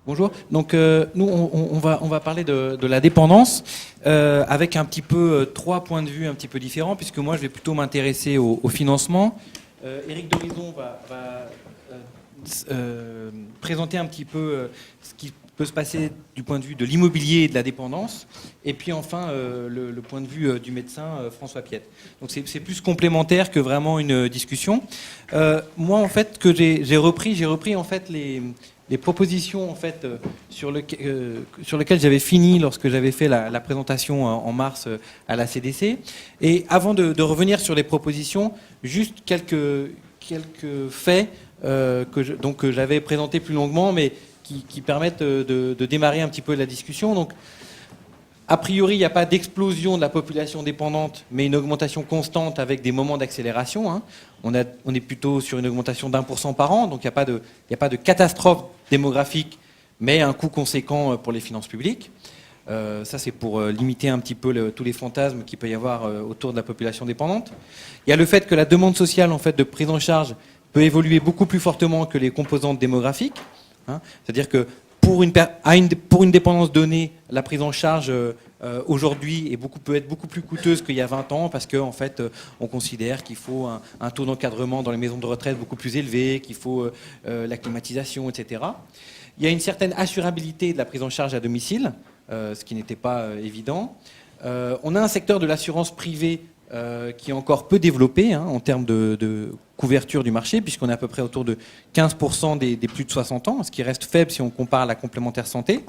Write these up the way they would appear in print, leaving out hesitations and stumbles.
Bonjour. Donc nous on va parler de la dépendance avec un petit peu trois points de vue un petit peu différents, puisque moi je vais plutôt m'intéresser au financement. Éric Dorison va présenter un petit peu ce qui peut se passer du point de vue de l'immobilier et de la dépendance, et puis enfin le point de vue du médecin François Piette. Donc c'est plus complémentaire que vraiment une discussion. Moi en fait que j'ai repris en fait les propositions en fait, sur lesquelles j'avais fini lorsque j'avais fait la présentation en mars à la CDC. Et avant de revenir sur les propositions, juste quelques faits que j'avais présentés plus longuement, mais qui permettent de démarrer un petit peu la discussion. Donc, a priori, il n'y a pas d'explosion de la population dépendante, mais une augmentation constante avec des moments d'accélération. Hein. On est plutôt sur une augmentation d'1% par an, donc il n'y a pas de catastrophe démographique, mais un coût conséquent pour les finances publiques. Ça, c'est pour limiter un petit peu tous les fantasmes qu'il peut y avoir autour de la population dépendante. Il y a le fait que la demande sociale en fait, de prise en charge peut évoluer beaucoup plus fortement que les composantes démographiques. Hein. C'est-à-dire que pour une dépendance donnée, la prise en charge aujourd'hui peut être beaucoup plus coûteuse qu'il y a 20 ans, parce qu'en fait, on considère qu'il faut un taux d'encadrement dans les maisons de retraite beaucoup plus élevé, qu'il faut la climatisation, etc. Il y a une certaine assurabilité de la prise en charge à domicile, ce qui n'était pas évident. On a un secteur de l'assurance privée qui est encore peu développé en termes de couverture du marché, puisqu'on est à peu près autour de 15% des plus de 60 ans, ce qui reste faible si on compare à la complémentaire santé.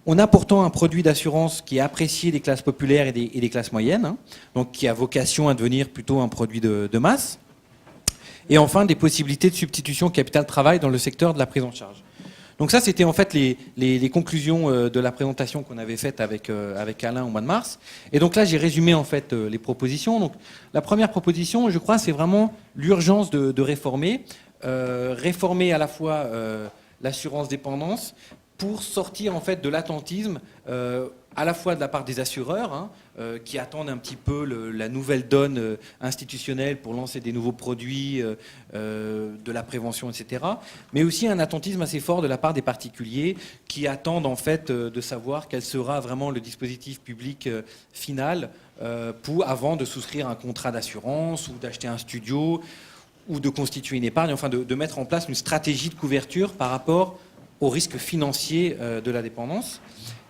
On a pourtant un produit d'assurance qui est apprécié des classes populaires et des classes moyennes, donc qui a vocation à devenir plutôt un produit de masse. Et enfin, des possibilités de substitution capital-travail dans le secteur de la prise en charge. Donc ça, c'était en fait les conclusions de la présentation qu'on avait faite avec Alain au mois de mars. Et donc là, j'ai résumé en fait les propositions. Donc la première proposition, je crois, c'est vraiment l'urgence de réformer. Réformer à la fois l'assurance dépendance pour sortir en fait de l'attentisme à la fois de la part des assureurs qui attendent un petit peu la nouvelle donne institutionnelle pour lancer des nouveaux produits, de la prévention, etc. Mais aussi un attentisme assez fort de la part des particuliers qui attendent en fait de savoir quel sera vraiment le dispositif public final avant de souscrire un contrat d'assurance ou d'acheter un studio ou de constituer une épargne, enfin de mettre en place une stratégie de couverture par rapport aux risques financiers de la dépendance.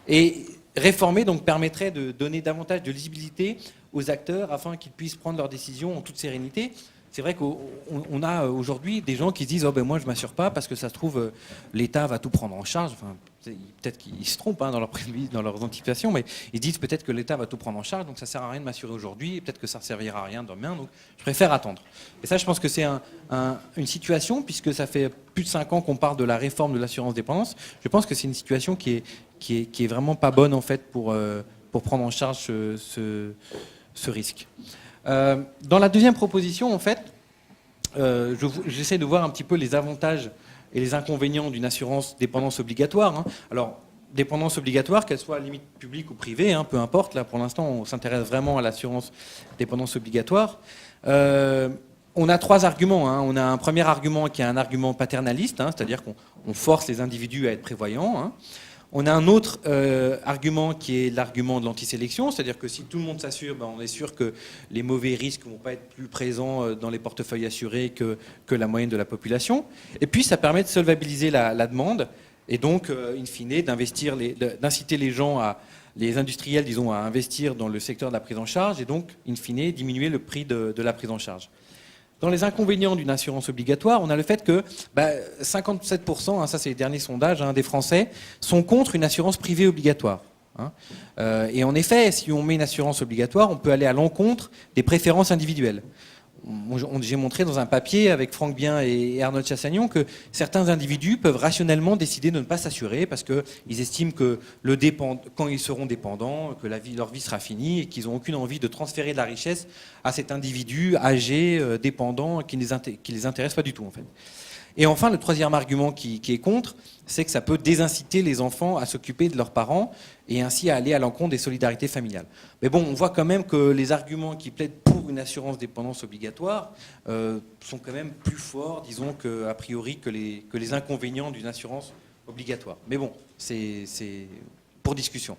Et réformer donc permettrait de donner davantage de lisibilité aux acteurs afin qu'ils puissent prendre leurs décisions en toute sérénité. C'est vrai qu'on a aujourd'hui des gens qui se disent « Oh ben moi je ne m'assure pas parce que ça se trouve l'État va tout prendre en charge ». Enfin, peut-être qu'ils se trompent dans leurs anticipations, mais ils disent peut-être que l'État va tout prendre en charge, donc ça ne sert à rien de m'assurer aujourd'hui, et peut-être que ça ne servira à rien demain, donc je préfère attendre. Et ça, je pense que c'est une situation, puisque ça fait plus de 5 ans qu'on parle de la réforme de l'assurance dépendance, je pense que c'est une situation qui est vraiment pas bonne en fait pour prendre en charge ce risque. Dans la deuxième proposition, en fait, j'essaie de voir un petit peu les avantages et les inconvénients d'une assurance dépendance obligatoire. Alors, dépendance obligatoire, qu'elle soit à limite publique ou privée, peu importe. Là, pour l'instant, on s'intéresse vraiment à l'assurance dépendance obligatoire. On a 3 arguments. On a un premier argument qui est un argument paternaliste, c'est-à-dire qu'on force les individus à être prévoyants. On a un autre argument qui est l'argument de l'antisélection, c'est-à-dire que si tout le monde s'assure, on est sûr que les mauvais risques ne vont pas être plus présents dans les portefeuilles assurés que la moyenne de la population. Et puis ça permet de solvabiliser la demande et donc, in fine, d'inciter les industriels, disons, à investir dans le secteur de la prise en charge et donc, in fine, diminuer le prix de la prise en charge. Dans les inconvénients d'une assurance obligatoire, on a le fait que 57%, ça c'est les derniers sondages des Français, sont contre une assurance privée obligatoire. Et en effet, si on met une assurance obligatoire, on peut aller à l'encontre des préférences individuelles. J'ai montré dans un papier avec Franck Bien et Arnold Chassagnon que certains individus peuvent rationnellement décider de ne pas s'assurer parce qu'ils estiment que quand ils seront dépendants, que leur vie sera finie et qu'ils n'ont aucune envie de transférer de la richesse à cet individu âgé, dépendant, qui ne les intéresse pas du tout en fait. Et enfin, le troisième argument qui est contre, c'est que ça peut désinciter les enfants à s'occuper de leurs parents et ainsi à aller à l'encontre des solidarités familiales. Mais bon, on voit quand même que les arguments qui plaident pour une assurance dépendance obligatoire sont quand même plus forts, disons, a priori, que les inconvénients d'une assurance obligatoire. Mais bon, c'est pour discussion.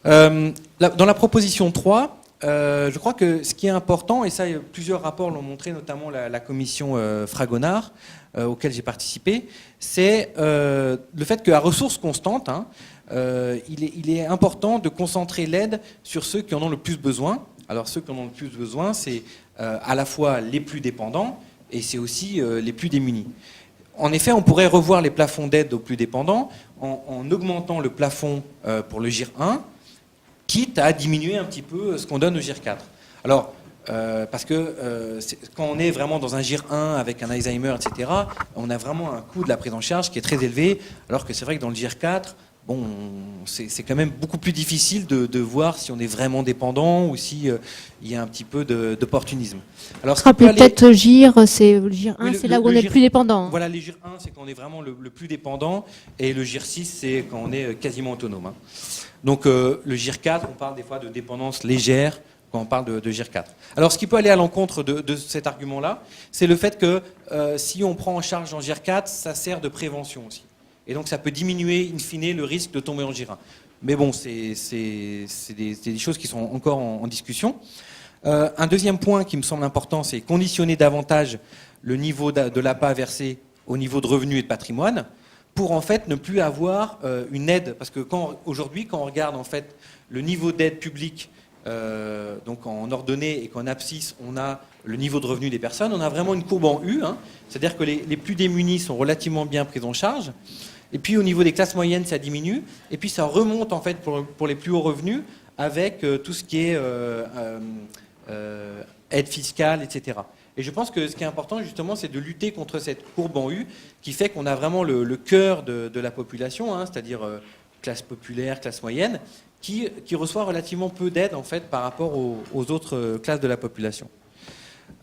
Dans la proposition 3, je crois que ce qui est important, et ça plusieurs rapports l'ont montré, notamment la commission Fragonard, auquel j'ai participé, c'est le fait qu'à ressources constantes, il est important de concentrer l'aide sur ceux qui en ont le plus besoin. Alors ceux qui en ont le plus besoin, c'est à la fois les plus dépendants et c'est aussi les plus démunis. En effet, on pourrait revoir les plafonds d'aide aux plus dépendants en augmentant le plafond pour le GIR 1, quitte à diminuer un petit peu ce qu'on donne au GIR 4. Alors, parce que quand on est vraiment dans un GIR 1 avec un Alzheimer, etc., on a vraiment un coût de la prise en charge qui est très élevé, alors que c'est vrai que dans le GIR 4, bon, c'est quand même beaucoup plus difficile de voir si on est vraiment dépendant ou si il y a un petit peu d'opportunisme. Alors, peut-être GIR, c'est le GIR 1, oui, c'est là où on est le plus dépendant. Voilà, les GIR 1, c'est quand on est vraiment le plus dépendant, et le GIR 6, c'est quand on est quasiment autonome. Donc le GIR 4, on parle des fois de dépendance légère quand on parle de GIR 4. Alors ce qui peut aller à l'encontre de cet argument-là, c'est le fait que si on prend en charge en GIR 4, ça sert de prévention aussi. Et donc ça peut diminuer, in fine, le risque de tomber en GIR 1. Mais bon, c'est des choses qui sont encore en discussion. Un deuxième point qui me semble important, c'est conditionner davantage le niveau de l'APA versé au niveau de revenus et de patrimoine, pour en fait ne plus avoir une aide, parce que aujourd'hui, quand on regarde en fait le niveau d'aide publique, donc en ordonnée et qu'en abscisse, on a le niveau de revenu des personnes, on a vraiment une courbe en U, c'est-à-dire que les plus démunis sont relativement bien pris en charge, et puis au niveau des classes moyennes, ça diminue, et puis ça remonte en fait pour les plus hauts revenus avec tout ce qui est aide fiscale, etc. Et je pense que ce qui est important, justement, c'est de lutter contre cette courbe en U qui fait qu'on a vraiment le cœur de la population, c'est-à-dire classe populaire, classe moyenne, qui reçoit relativement peu d'aide, en fait, par rapport aux autres classes de la population.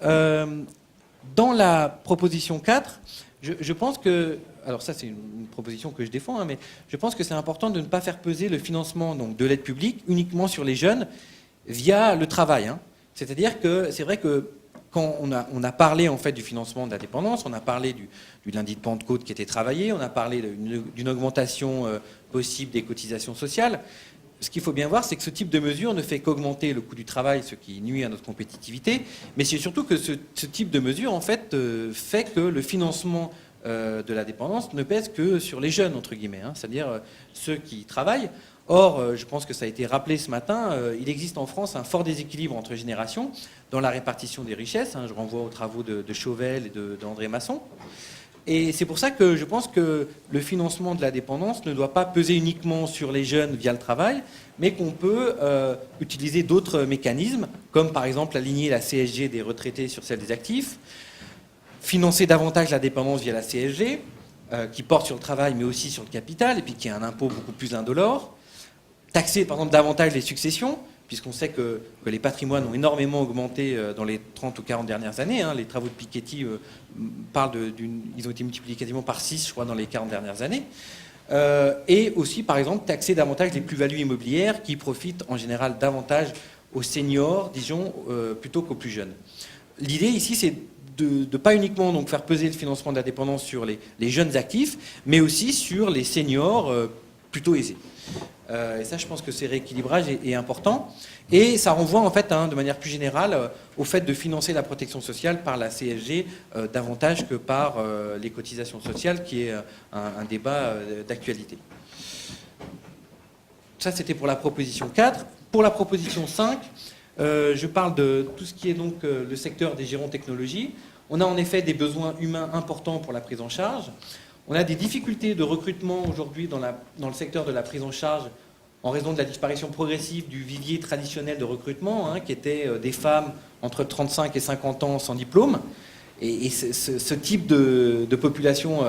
Dans la proposition 4, je pense que... Alors ça, c'est une proposition que je défends, mais je pense que c'est important de ne pas faire peser le financement donc, de l'aide publique uniquement sur les jeunes via le travail. C'est-à-dire que c'est vrai que quand on a parlé en fait du financement de la dépendance, on a parlé du lundi de Pentecôte qui était travaillé, on a parlé d'une augmentation possible des cotisations sociales. Ce qu'il faut bien voir, c'est que ce type de mesure ne fait qu'augmenter le coût du travail, ce qui nuit à notre compétitivité, mais c'est surtout que ce type de mesure en fait fait que le financement de la dépendance ne pèse que sur les jeunes, entre guillemets, c'est-à-dire ceux qui travaillent. Or, je pense que ça a été rappelé ce matin, il existe en France un fort déséquilibre entre générations dans la répartition des richesses. Je renvoie aux travaux de Chauvel et d'André Masson. Et c'est pour ça que je pense que le financement de la dépendance ne doit pas peser uniquement sur les jeunes via le travail, mais qu'on peut utiliser d'autres mécanismes, comme par exemple aligner la CSG des retraités sur celle des actifs, financer davantage la dépendance via la CSG, qui porte sur le travail mais aussi sur le capital, et puis qui est un impôt beaucoup plus indolore, taxer par exemple davantage les successions, puisqu'on sait que les patrimoines ont énormément augmenté dans les 30 ou 40 dernières années. Les travaux de Piketty parlent ils ont été multipliés quasiment par 6, je crois, dans les 40 dernières années. Et aussi, par exemple, taxer davantage les plus-values immobilières qui profitent en général davantage aux seniors, disons, plutôt qu'aux plus jeunes. L'idée ici, c'est de ne pas uniquement donc, faire peser le financement de la dépendance sur les jeunes actifs, mais aussi sur les seniors plutôt aisés. Et ça, je pense que ce rééquilibrage est important. Et ça renvoie, en fait, de manière plus générale, au fait de financer la protection sociale par la CSG davantage que par les cotisations sociales, qui est un débat d'actualité. Ça, c'était pour la proposition 4. Pour la proposition 5, je parle de tout ce qui est donc le secteur des gérontechnologies. On a en effet des besoins humains importants pour la prise en charge. On a des difficultés de recrutement aujourd'hui dans le secteur de la prise en charge en raison de la disparition progressive du vivier traditionnel de recrutement, qui était des femmes entre 35 et 50 ans sans diplôme. Et ce type de population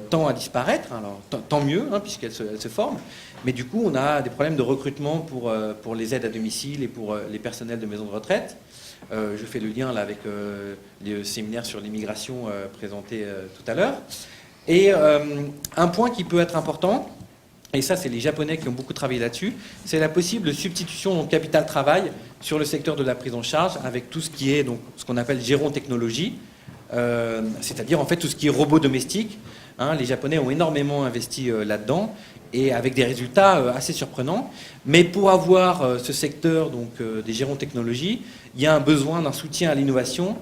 tend à disparaître, alors tant mieux, puisqu'elle se forme. Mais du coup, on a des problèmes de recrutement pour les aides à domicile et pour les personnels de maisons de retraite. Je fais le lien là, avec le séminaire sur l'immigration présenté tout à l'heure. Et un point qui peut être important, et ça c'est les Japonais qui ont beaucoup travaillé là-dessus, c'est la possible substitution donc capital-travail sur le secteur de la prise en charge avec tout ce qui est donc ce qu'on appelle gérontechnologie, c'est-à-dire en fait tout ce qui est robot domestique. hein. Les Japonais ont énormément investi là-dedans et avec des résultats assez surprenants. Mais pour avoir ce secteur donc, des gérontechnologies, il y a un besoin d'un soutien à l'innovation.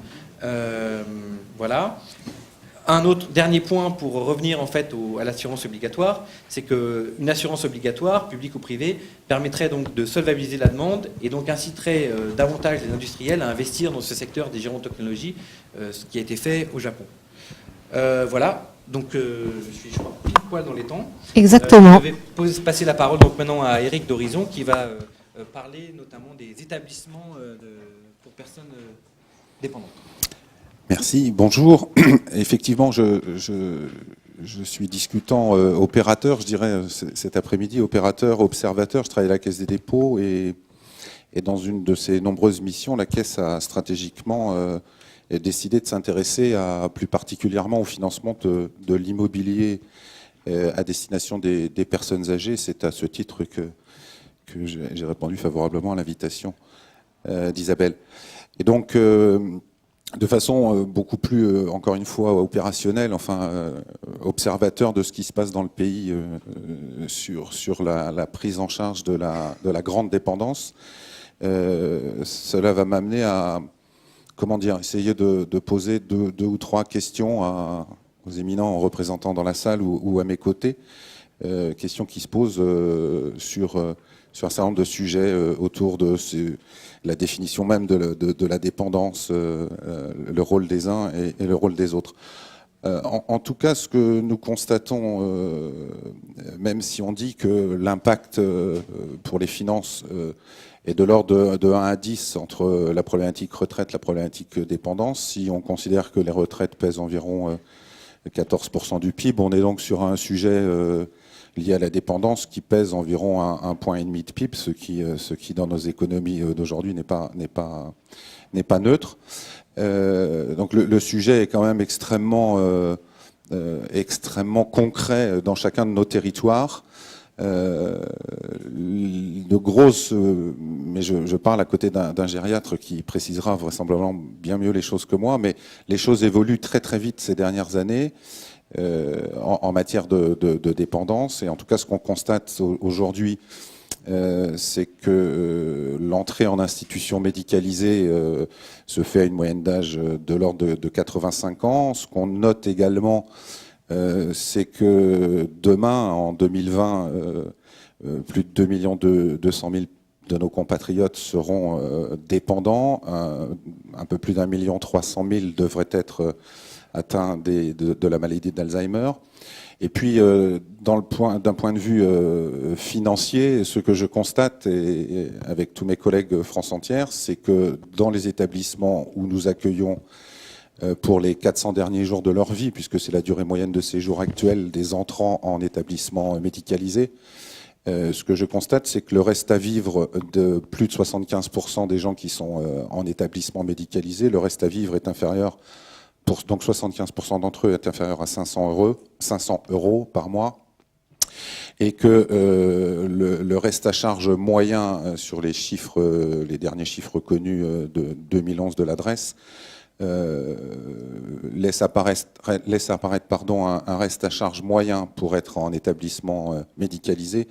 Voilà. Un autre dernier point pour revenir en fait à l'assurance obligatoire, c'est qu'une assurance obligatoire, publique ou privée, permettrait donc de solvabiliser la demande et donc inciterait davantage les industriels à investir dans ce secteur des gérontechnologies, ce qui a été fait au Japon. Voilà, donc je suis crois, pile poil dans les temps. Exactement. Je vais passer la parole donc maintenant à Eric d'Horizon qui va parler notamment des établissements pour personnes dépendantes. Merci, bonjour. Effectivement, je suis discutant opérateur, je dirais cet après-midi, opérateur, observateur. Je travaille à la Caisse des dépôts et dans une de ses nombreuses missions, la Caisse a stratégiquement décidé de s'intéresser plus particulièrement au financement de l'immobilier à destination des personnes âgées. C'est à ce titre que j'ai répondu favorablement à l'invitation d'Isabelle. Et donc, de façon beaucoup plus, encore une fois, opérationnelle, enfin observateur de ce qui se passe dans le pays sur la prise en charge de la grande dépendance. Cela va m'amener à, comment dire, essayer de poser deux ou trois questions aux éminents représentants dans la salle ou à mes côtés. Questions qui se posent sur un certain nombre de sujets autour de la définition même de la dépendance, le rôle des uns et le rôle des autres. En tout cas, ce que nous constatons, même si on dit que l'impact pour les finances est de l'ordre de 1 à 10 entre la problématique retraite et la problématique dépendance, si on considère que les retraites pèsent environ 14% du PIB, on est donc sur un sujet lié à la dépendance qui pèse environ 1,5 point de PIB, ce qui dans nos économies d'aujourd'hui n'est pas neutre. Donc le sujet est quand même extrêmement concret dans chacun de nos territoires. Mais je parle à côté d'un gériatre qui précisera vraisemblablement bien mieux les choses que moi, mais les choses évoluent très très vite ces dernières années en matière de dépendance. Et en tout cas, ce qu'on constate aujourd'hui, c'est que l'entrée en institution médicalisée se fait à une moyenne d'âge de l'ordre de 85 ans. Ce qu'on note également, c'est que demain, en 2020, plus de 2 200 000 de nos compatriotes seront dépendants. Un peu plus d'1 300 000 devraient être atteints de la maladie d'Alzheimer. Et puis, d'un point de vue financier, ce que je constate, et avec tous mes collègues France Entière, c'est que dans les établissements où nous accueillons pour les 400 derniers jours de leur vie, puisque c'est la durée moyenne de séjour actuelle des entrants en établissement médicalisé, ce que je constate, c'est que le reste à vivre de plus de 75% des gens qui sont en établissement médicalisé, le reste à vivre est inférieur, donc 75% d'entre eux est inférieur à 500 euros par mois, et que le reste à charge moyen sur les derniers chiffres connus de 2011 de l'adresse, laisse apparaître un reste à charge moyen pour être en établissement médicalisé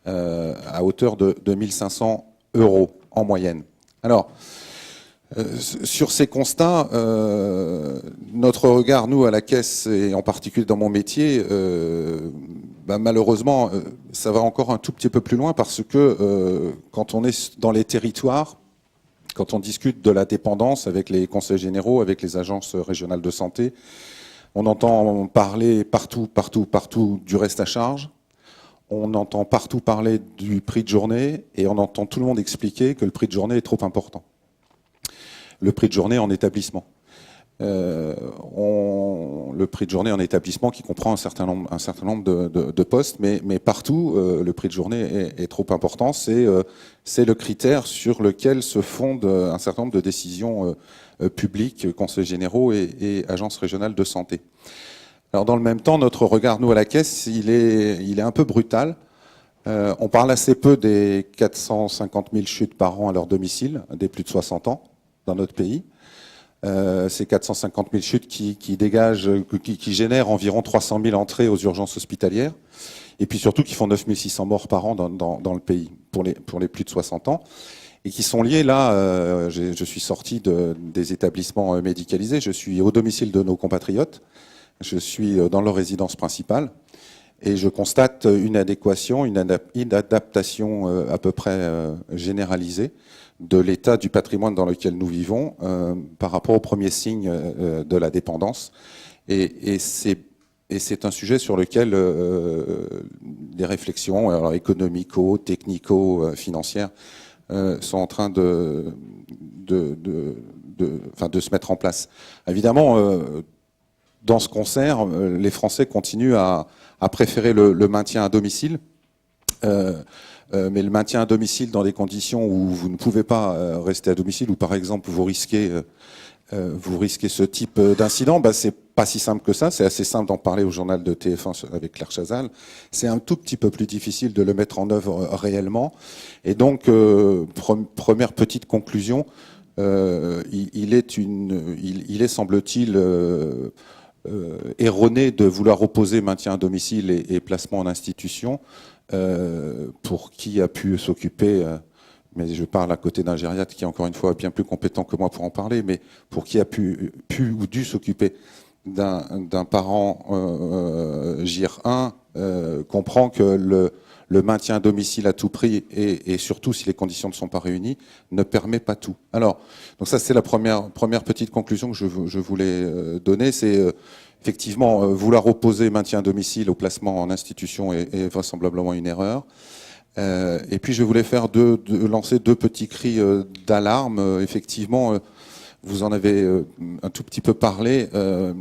à hauteur de 1 500 euros en moyenne. Alors, sur ces constats, notre regard, nous, à la Caisse, et en particulier dans mon métier, malheureusement, ça va encore un tout petit peu plus loin parce que quand on est dans les territoires, quand on discute de la dépendance avec les conseils généraux, avec les agences régionales de santé, on entend parler partout du reste à charge, on entend partout parler du prix de journée et on entend tout le monde expliquer que le prix de journée est trop important. Le prix de journée en établissement. Le prix de journée en établissement qui comprend un certain nombre de postes, mais partout, le prix de journée est trop important. C'est le critère sur lequel se fondent un certain nombre de décisions publiques, conseils généraux et agences régionales de santé. Alors dans le même temps, notre regard, nous, à la Caisse, il est un peu brutal. On parle assez peu des 450 000 chutes par an à leur domicile, des plus de 60 ans dans notre pays. C'est 450 000 chutes qui génèrent environ 300 000 entrées aux urgences hospitalières. Et puis surtout qui font 9 600 morts par an dans le pays pour les plus de 60 ans. Et qui sont liés là, je suis sorti des établissements médicalisés, je suis au domicile de nos compatriotes, je suis dans leur résidence principale. Et je constate une adéquation, une adaptation à peu près généralisée de l'état du patrimoine dans lequel nous vivons par rapport aux premiers signes de la dépendance. Et c'est un sujet sur lequel des réflexions alors, économico, technico, financières sont en train de se mettre en place. Évidemment, dans ce concert, les Français continuent à préférer le maintien à domicile, mais le maintien à domicile dans des conditions où vous ne pouvez pas rester à domicile, ou par exemple vous risquez ce type d'incident, c'est pas si simple que ça. C'est assez simple d'en parler au journal de TF1 avec Claire Chazal. C'est un tout petit peu plus difficile de le mettre en œuvre réellement. Et donc, première petite conclusion, il est semble-t-il erroné de vouloir opposer maintien à domicile et placement en institution pour qui a pu s'occuper, mais je parle à côté d'un gériatre qui est encore une fois bien plus compétent que moi pour en parler, mais pour qui a pu ou dû s'occuper d'un parent GIR 1 comprend que le maintien à domicile à tout prix et surtout si les conditions ne sont pas réunies ne permet pas tout. Alors, donc ça c'est la première petite conclusion que je voulais donner, c'est effectivement vouloir opposer maintien à domicile au placement en institution est vraisemblablement une erreur. Et puis je voulais lancer deux petits cris d'alarme. Effectivement, vous en avez un tout petit peu parlé.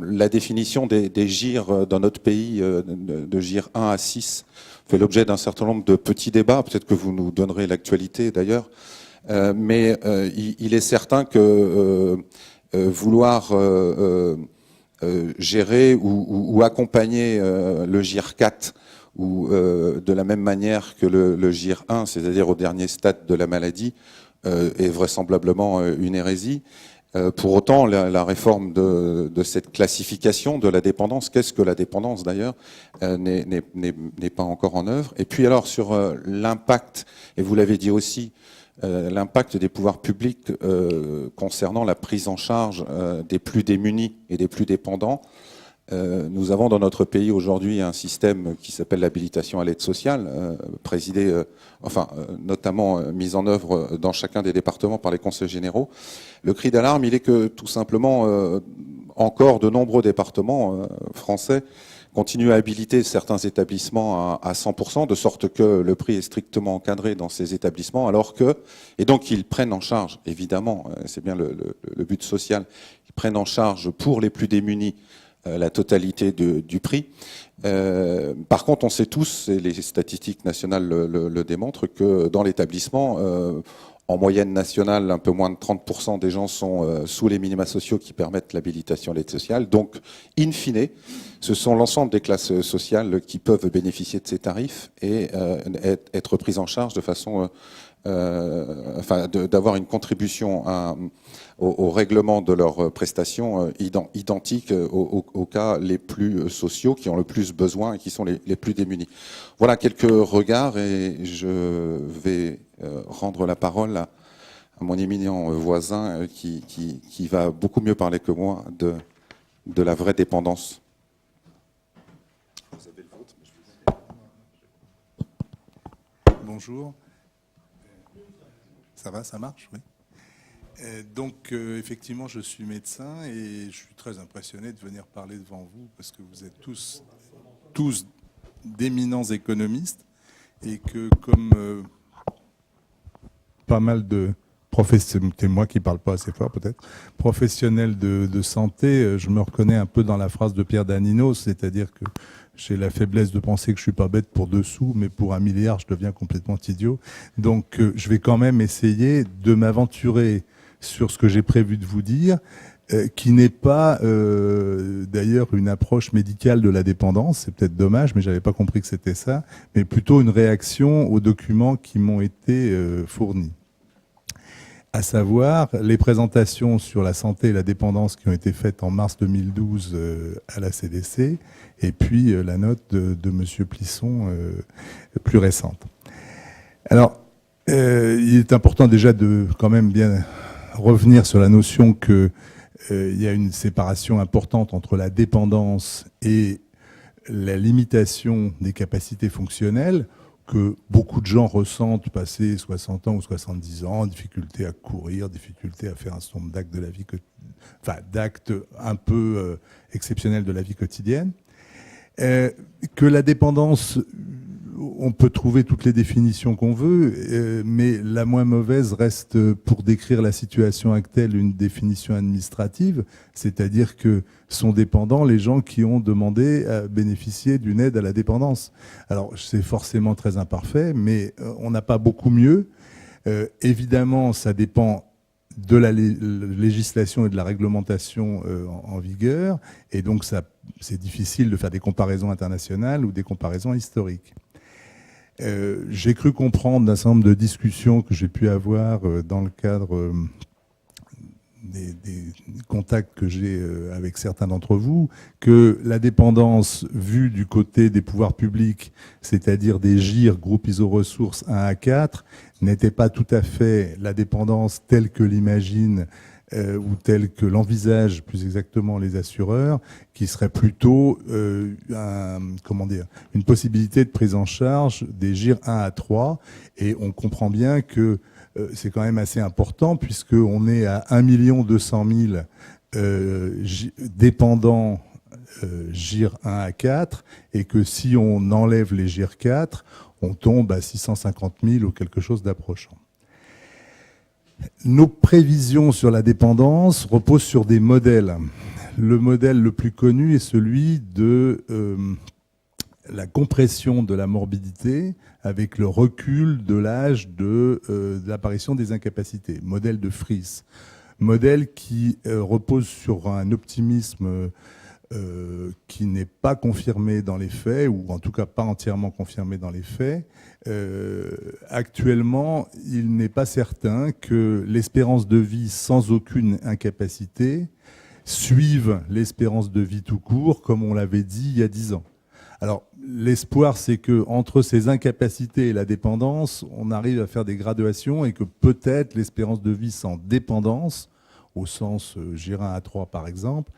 La définition des GIR dans notre pays, de GIR 1 à 6, fait l'objet d'un certain nombre de petits débats. Peut-être que vous nous donnerez l'actualité d'ailleurs. Mais il est certain que vouloir gérer ou accompagner le GIR 4 ou de la même manière que le GIR 1, c'est-à-dire au dernier stade de la maladie, est vraisemblablement une hérésie. Pour autant, la réforme de cette classification de la dépendance, qu'est-ce que la dépendance d'ailleurs, n'est pas encore en œuvre. Et puis alors sur l'impact, et vous l'avez dit aussi, l'impact des pouvoirs publics concernant la prise en charge des plus démunis et des plus dépendants. Nous avons dans notre pays aujourd'hui un système qui s'appelle l'habilitation à l'aide sociale, notamment mis en œuvre dans chacun des départements par les conseils généraux. Le cri d'alarme, il est que tout simplement, encore de nombreux départements français continuent à habiliter certains établissements à 100%, de sorte que le prix est strictement encadré dans ces établissements, et donc ils prennent en charge, évidemment, c'est bien le but social, ils prennent en charge pour les plus démunis la totalité du prix. Par contre, on sait tous, et les statistiques nationales le démontrent, que dans l'établissement, en moyenne nationale, un peu moins de 30% des gens sont sous les minima sociaux qui permettent l'habilitation à l'aide sociale. Donc, in fine, ce sont l'ensemble des classes sociales qui peuvent bénéficier de ces tarifs et être prises en charge de façon... d'avoir une contribution au règlement de leurs prestations identique aux cas les plus sociaux qui ont le plus besoin et qui sont les plus démunis. Voilà quelques regards et je vais rendre la parole à mon éminent voisin qui va beaucoup mieux parler que moi de la vraie dépendance. Vous avez le vôtre. Bonjour. Ça va, ça marche, oui. Donc, effectivement, je suis médecin et je suis très impressionné de venir parler devant vous parce que vous êtes tous d'éminents économistes et que, comme pas mal de professionnels, c'est moi qui parle pas assez fort peut-être, professionnels de santé, je me reconnais un peu dans la phrase de Pierre Daninos, c'est-à-dire que j'ai la faiblesse de penser que je suis pas bête pour 2 sous, mais pour 1 milliard, je deviens complètement idiot. Donc, je vais quand même essayer de m'aventurer sur ce que j'ai prévu de vous dire, qui n'est pas d'ailleurs une approche médicale de la dépendance. C'est peut-être dommage, mais j'avais pas compris que c'était ça, mais plutôt une réaction aux documents qui m'ont été fournis. à savoir les présentations sur la santé et la dépendance qui ont été faites en mars 2012 à la CDC, et puis la note de M. Plisson plus récente. Alors, il est important déjà de quand même bien revenir sur la notion qu'il y a une séparation importante entre la dépendance et la limitation des capacités fonctionnelles que beaucoup de gens ressentent passé 60 ans ou 70 ans, difficulté à courir, difficulté à faire un certain nombre d'actes de la vie, d'actes un peu exceptionnels de la vie quotidienne. Que la dépendance, on peut trouver toutes les définitions qu'on veut, mais la moins mauvaise reste, pour décrire la situation actuelle, une définition administrative, c'est-à-dire que sont dépendants les gens qui ont demandé à bénéficier d'une aide à la dépendance. Alors, c'est forcément très imparfait, mais on n'a pas beaucoup mieux. Évidemment, ça dépend de la législation et de la réglementation en vigueur, et donc c'est difficile de faire des comparaisons internationales ou des comparaisons historiques. J'ai cru comprendre d'un certain nombre de discussions que j'ai pu avoir dans le cadre des contacts que j'ai avec certains d'entre vous, que la dépendance vue du côté des pouvoirs publics, c'est-à-dire des GIR, groupes iso-ressources 1 à 4, n'était pas tout à fait la dépendance telle que l'imaginent ou telle que l'envisagent plus exactement les assureurs, qui serait plutôt une possibilité de prise en charge des GIR 1 à 3. Et on comprend bien que c'est quand même assez important, puisqu'on est à 1 200 000 dépendants GIR 1 à 4, et que si on enlève les GIR 4, on tombe à 650 000 ou quelque chose d'approchant. Nos prévisions sur la dépendance reposent sur des modèles. Le modèle le plus connu est celui de la compression de la morbidité avec le recul de l'âge de l'apparition des incapacités, modèle de Friis. Modèle qui repose sur un optimisme qui n'est pas confirmé dans les faits, ou en tout cas pas entièrement confirmé dans les faits. Actuellement, il n'est pas certain que l'espérance de vie sans aucune incapacité suive l'espérance de vie tout court, comme on l'avait dit il y a 10 ans. Alors, l'espoir, c'est que entre ces incapacités et la dépendance, on arrive à faire des graduations, et que peut-être l'espérance de vie sans dépendance, au sens GIR 1 à 3 par exemple,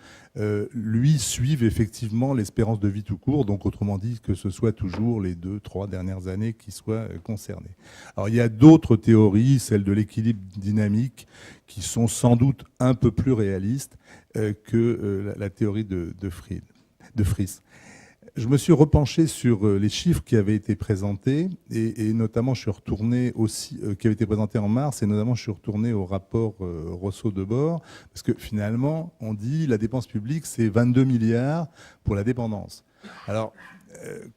lui suivent effectivement l'espérance de vie tout court, donc autrement dit que ce soit toujours les 2-3 dernières années qui soient concernées. Alors il y a d'autres théories, celles de l'équilibre dynamique, qui sont sans doute un peu plus réalistes que la théorie de Friis. Je me suis repenché sur les chiffres qui avaient été présentés, et notamment je suis retourné aussi, qui avaient été présentés en mars, et notamment je suis retourné au rapport Rousseau-Debord, parce que finalement, on dit la dépense publique, c'est 22 milliards pour la dépendance. Alors,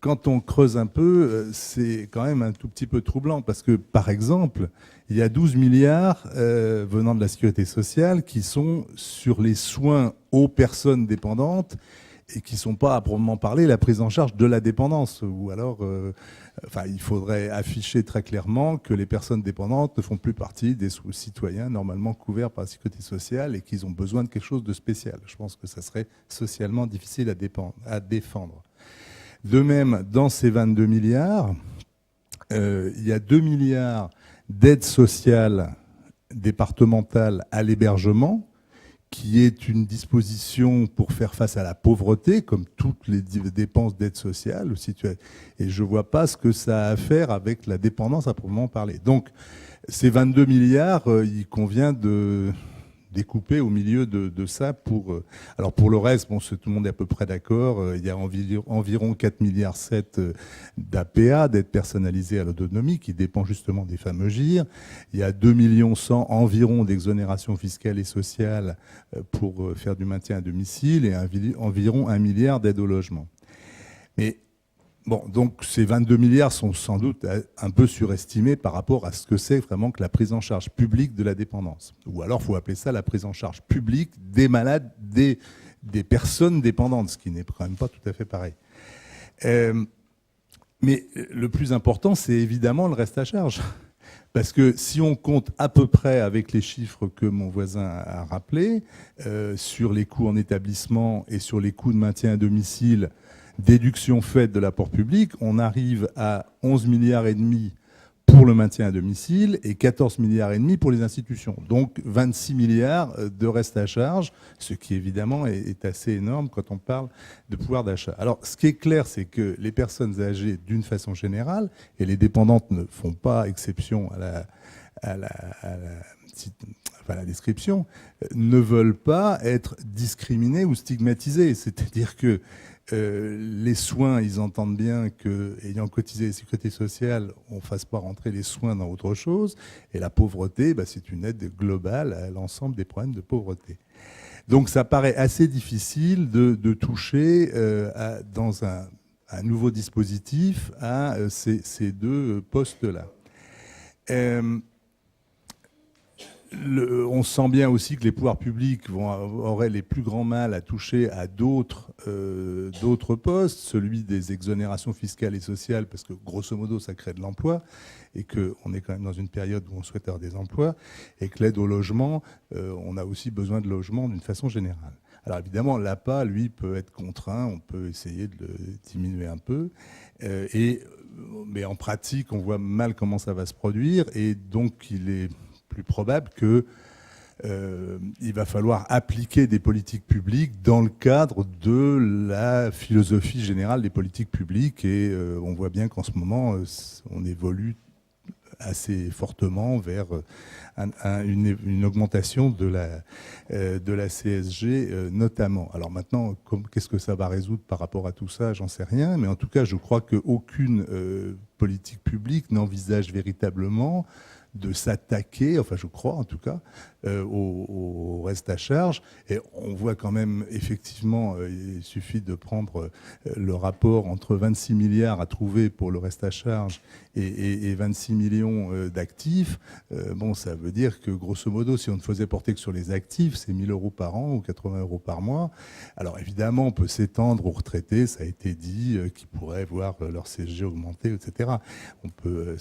quand on creuse un peu, c'est quand même un tout petit peu troublant, parce que, par exemple, il y a 12 milliards venant de la sécurité sociale qui sont sur les soins aux personnes dépendantes, et qui ne sont pas, à proprement parler, la prise en charge de la dépendance. Ou alors, il faudrait afficher très clairement que les personnes dépendantes ne font plus partie des citoyens normalement couverts par la sécurité sociale, et qu'ils ont besoin de quelque chose de spécial. Je pense que ça serait socialement difficile à défendre. De même, dans ces 22 milliards, il y a 2 milliards d'aides sociales départementales à l'hébergement, qui est une disposition pour faire face à la pauvreté, comme toutes les dépenses d'aide sociale. Et je ne vois pas ce que ça a à faire avec la dépendance à proprement parler. Donc, ces 22 milliards, il convient de découper au milieu de ça. Alors pour le reste, bon, tout le monde est à peu près d'accord. Il y a environ 4,7 milliards d'APA, d'aide personnalisée à l'autonomie, qui dépend justement des fameux GIR. Il y a 2,1 millions environ d'exonération fiscale et sociale pour faire du maintien à domicile, et environ 1 milliard d'aide au logement. Mais bon, donc ces 22 milliards sont sans doute un peu surestimés par rapport à ce que c'est vraiment que la prise en charge publique de la dépendance. Ou alors, il faut appeler ça la prise en charge publique des malades, des personnes dépendantes, ce qui n'est quand même pas tout à fait pareil. Mais le plus important, c'est évidemment le reste à charge. Parce que si on compte à peu près avec les chiffres que mon voisin a rappelés, sur les coûts en établissement et sur les coûts de maintien à domicile, déduction faite de l'apport public, on arrive à 11,5 milliards pour le maintien à domicile et 14,5 milliards pour les institutions. Donc 26 milliards de reste à charge, ce qui évidemment est assez énorme quand on parle de pouvoir d'achat. Alors ce qui est clair, c'est que les personnes âgées, d'une façon générale, et les dépendantes ne font pas exception à la description, ne veulent pas être discriminées ou stigmatisées. C'est-à-dire que les soins, ils entendent bien qu'ayant cotisé la sécurité sociale, on ne fasse pas rentrer les soins dans autre chose. Et la pauvreté, c'est une aide globale à l'ensemble des problèmes de pauvreté. Donc ça paraît assez difficile de toucher dans un nouveau dispositif à ces deux postes-là. On sent bien aussi que les pouvoirs publics auraient les plus grands mal à toucher à d'autres postes, celui des exonérations fiscales et sociales, parce que grosso modo ça crée de l'emploi, et qu'on est quand même dans une période où on souhaite avoir des emplois, et que l'aide au logement, on a aussi besoin de logement d'une façon générale. Alors évidemment, l'APA, lui, peut être contraint, on peut essayer de le diminuer un peu, mais en pratique, on voit mal comment ça va se produire, et donc il est plus probable qu'il va falloir appliquer des politiques publiques dans le cadre de la philosophie générale des politiques publiques. Et on voit bien qu'en ce moment, on évolue assez fortement vers une augmentation de la CSG notamment. Alors maintenant, qu'est-ce que ça va résoudre par rapport à tout ça, j'en sais rien. Mais en tout cas, je crois qu'aucune politique publique n'envisage véritablement de s'attaquer, enfin je crois en tout cas, au reste à charge. Et on voit quand même effectivement, il suffit de prendre le rapport entre 26 milliards à trouver pour le reste à charge et 26 millions d'actifs. Bon, ça veut dire que grosso modo, si on ne faisait porter que sur les actifs, c'est 1 000 euros par an ou 80 euros par mois. Alors évidemment, on peut s'étendre aux retraités, ça a été dit, qui pourraient voir leur CSG augmenter, etc. On peut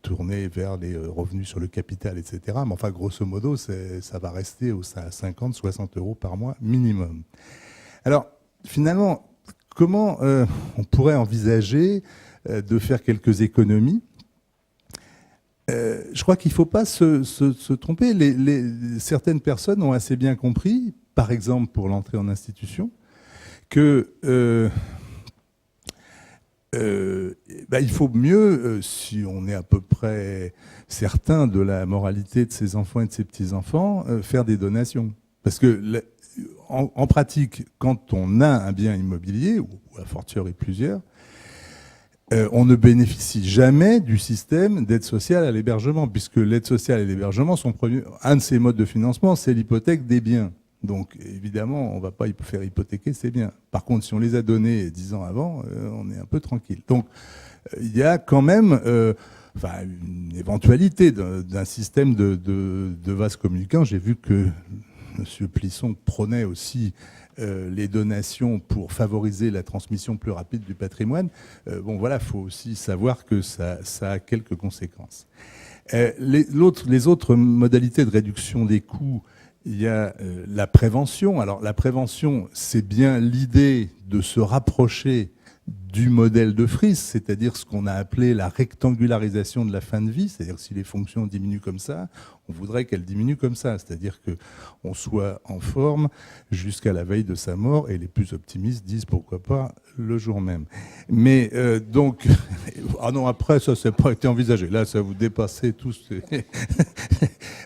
tourner vers les revenus sur le capital, etc. Mais enfin, grosso modo, ça va rester à 50, 60 euros par mois minimum. Alors, finalement, comment on pourrait envisager de faire quelques économies ? Je crois qu'il ne faut pas se tromper. Certaines personnes ont assez bien compris, par exemple pour l'entrée en institution, que il faut mieux, si on est à peu près certain de la moralité de ses enfants et de ses petits-enfants, faire des donations. Parce que en pratique, quand on a un bien immobilier, ou à fortiori plusieurs, on ne bénéficie jamais du système d'aide sociale à l'hébergement, puisque l'aide sociale et l'hébergement sont un de ces modes de financement, c'est l'hypothèque des biens. Donc évidemment, on ne va pas faire hypothéquer ces biens. Par contre, si on les a donnés 10 ans avant, on est un peu tranquille. Donc il y a quand même une éventualité d'un système de vases communicants. J'ai vu que M. Plisson prônait aussi les donations pour favoriser la transmission plus rapide du patrimoine. Bon voilà, il faut aussi savoir que ça a quelques conséquences. Les autres modalités de réduction des coûts, il y a la prévention. Alors la prévention, c'est bien l'idée de se rapprocher du modèle de Friis, c'est-à-dire ce qu'on a appelé la rectangularisation de la fin de vie, c'est-à-dire que si les fonctions diminuent comme ça, on voudrait qu'elles diminuent comme ça, c'est-à-dire qu'on soit en forme jusqu'à la veille de sa mort, et les plus optimistes disent pourquoi pas le jour même. Mais donc, ah non, après ça n'a pas été envisagé, là ça vous dépassez tous.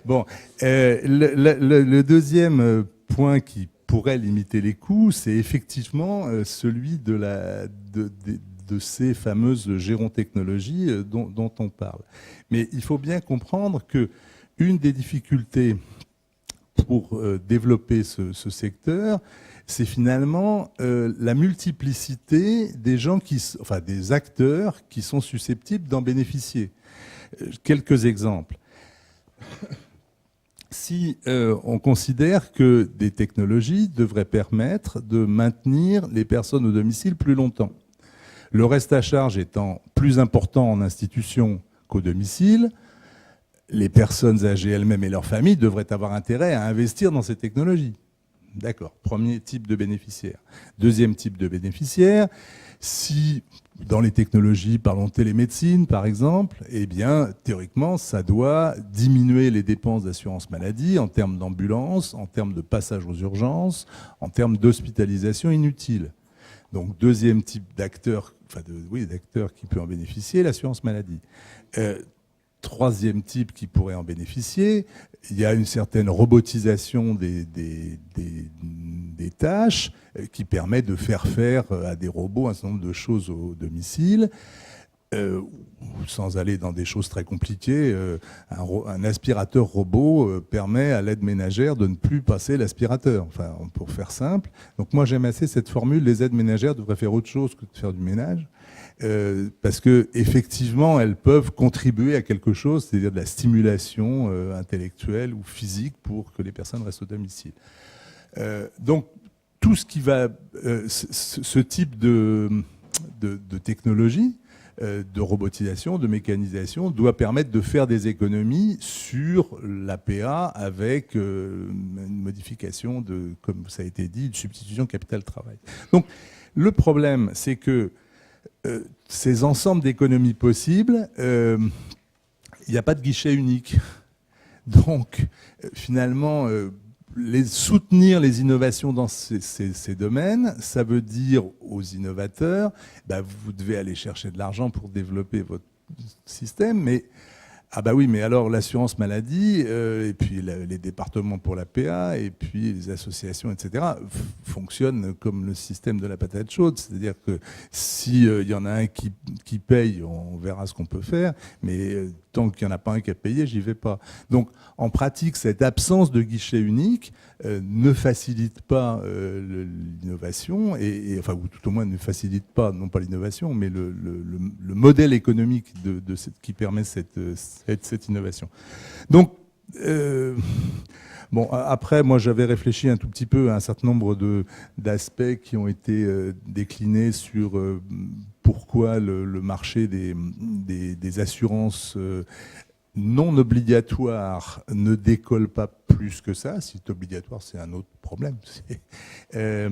Bon, le deuxième point qui pourrait limiter les coûts, c'est effectivement celui de ces fameuses gérontechnologies dont on parle. Mais il faut bien comprendre qu'une des difficultés pour développer ce secteur, c'est finalement la multiplicité des acteurs qui sont susceptibles d'en bénéficier. Quelques exemples. Si on considère que des technologies devraient permettre de maintenir les personnes au domicile plus longtemps, le reste à charge étant plus important en institution qu'au domicile, les personnes âgées elles-mêmes et leurs familles devraient avoir intérêt à investir dans ces technologies. D'accord, premier type de bénéficiaire. Deuxième type de bénéficiaire, si dans les technologies, parlons de télémédecine par exemple, eh bien théoriquement ça doit diminuer les dépenses d'assurance maladie en termes d'ambulance, en termes de passage aux urgences, en termes d'hospitalisation inutile. Donc deuxième type d'acteur, d'acteur qui peut en bénéficier, l'assurance maladie. Troisième type qui pourrait en bénéficier, il y a une certaine robotisation des tâches qui permet de faire à des robots un certain nombre de choses au domicile. Sans aller dans des choses très compliquées, un aspirateur robot permet à l'aide ménagère de ne plus passer l'aspirateur, enfin, pour faire simple. Donc moi j'aime assez cette formule, les aides ménagères devraient faire autre chose que de faire du ménage. Parce que effectivement, elles peuvent contribuer à quelque chose, c'est-à-dire de la stimulation intellectuelle ou physique pour que les personnes restent au domicile. Donc, tout ce qui va, ce type de technologie, de robotisation, de mécanisation, doit permettre de faire des économies sur l'APA avec une modification comme ça a été dit, de substitution capital-travail. Donc, le problème, c'est que ces ensembles d'économies possibles, il n'y a pas de guichet unique. Donc, finalement, soutenir les innovations dans ces domaines, ça veut dire aux innovateurs, vous devez aller chercher de l'argent pour développer votre système, mais oui, mais alors l'assurance maladie, et puis les départements pour la PA, et puis les associations, etc., fonctionnent comme le système de la patate chaude. C'est-à-dire que s'il y en a un qui paye, on verra ce qu'on peut faire, mais tant qu'il n'y en a pas un qui a payé, j'y vais pas. Donc, en pratique, cette absence de guichet unique ne facilite pas l'innovation, enfin, ou tout au moins ne facilite pas, non pas l'innovation, mais le modèle économique qui permet cette innovation. Donc, après, moi, j'avais réfléchi un tout petit peu à un certain nombre d'aspects qui ont été déclinés sur pourquoi le marché des assurances non obligatoires ne décolle pas plus que ça. Si c'est obligatoire, c'est un autre problème. Mais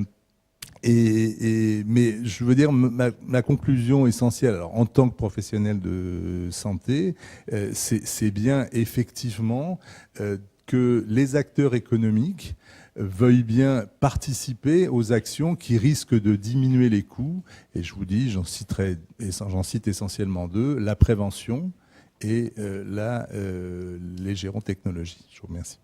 je veux dire, ma conclusion essentielle, alors, en tant que professionnel de santé, c'est bien effectivement que les acteurs économiques veuillent bien participer aux actions qui risquent de diminuer les coûts. Et je vous dis, j'en cite essentiellement deux, la prévention et les gérants technologie. Je vous remercie.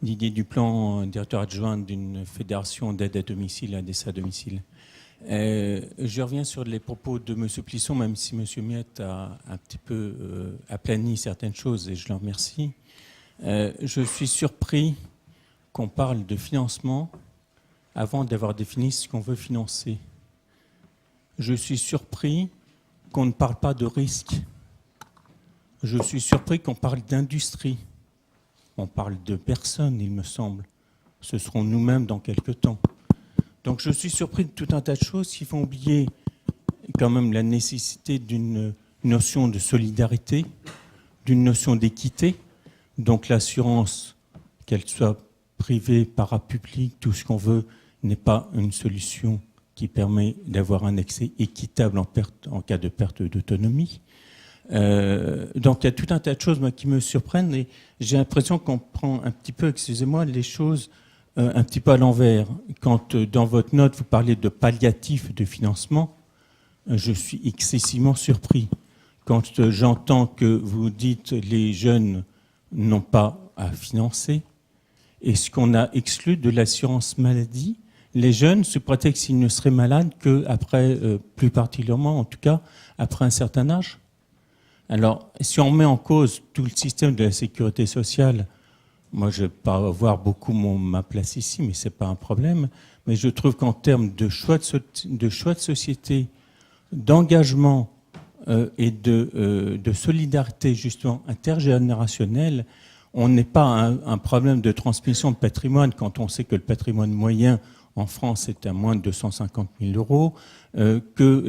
Didier Duplan, directeur adjoint d'une fédération d'aide à domicile, ADESA à domicile. Je reviens sur les propos de M. Plisson, même si M. Miette a un petit peu aplani certaines choses, et je l'en remercie. Je suis surpris qu'on parle de financement avant d'avoir défini ce qu'on veut financer. Je suis surpris qu'on ne parle pas de risque. Je suis surpris qu'on parle d'industrie. On parle de personnes, il me semble. Ce seront nous-mêmes dans quelques temps. Donc je suis surpris de tout un tas de choses qui font oublier quand même la nécessité d'une notion de solidarité, d'une notion d'équité. Donc l'assurance, qu'elle soit privée, parapublique, tout ce qu'on veut, n'est pas une solution qui permet d'avoir un accès équitable en cas de perte d'autonomie. Donc il y a tout un tas de choses qui me surprennent et j'ai l'impression qu'on prend un petit peu, excusez-moi, les choses un petit peu à l'envers. Quand dans votre note vous parlez de palliatif de financement, je suis excessivement surpris. Quand j'entends que vous dites les jeunes n'ont pas à financer, et ce qu'on a exclu de l'assurance maladie, les jeunes, sous prétexte qu'ils ne seraient malades qu'après, plus particulièrement en tout cas, après un certain âge. Alors, si on met en cause tout le système de la sécurité sociale, moi je ne vais pas avoir beaucoup ma place ici, mais ce n'est pas un problème, mais je trouve qu'en termes de choix de société, d'engagement et de solidarité justement intergénérationnelle, on n'est pas un problème de transmission de patrimoine quand on sait que le patrimoine moyen en France est à moins de 250 000 euros, que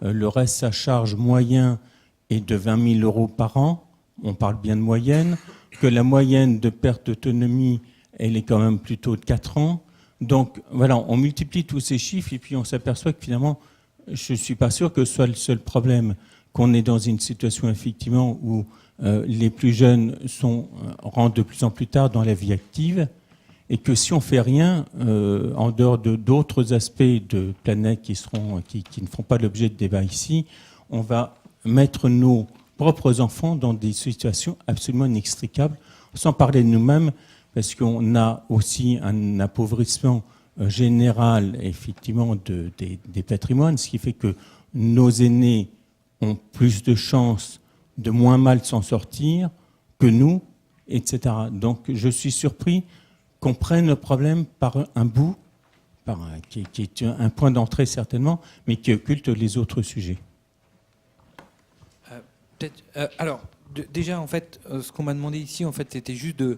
le reste à charge moyen est de 20 000 euros par an, on parle bien de moyenne, que la moyenne de perte d'autonomie, elle est quand même plutôt de 4 ans. Donc voilà, on multiplie tous ces chiffres et puis on s'aperçoit que finalement, je ne suis pas sûr que ce soit le seul problème, qu'on est dans une situation effectivement où les plus jeunes rentrent de plus en plus tard dans la vie active et que si on ne fait rien, en dehors d'autres aspects de planète qui ne feront pas l'objet de débat ici, on va mettre nos propres enfants dans des situations absolument inextricables, sans parler de nous-mêmes, parce qu'on a aussi un appauvrissement général, effectivement, des patrimoines, ce qui fait que nos aînés ont plus de chances de moins mal s'en sortir que nous, etc. Donc je suis surpris qu'on prenne le problème par un bout, qui est un point d'entrée certainement, mais qui occulte les autres sujets. Alors, déjà, en fait, ce qu'on m'a demandé ici, en fait, c'était juste de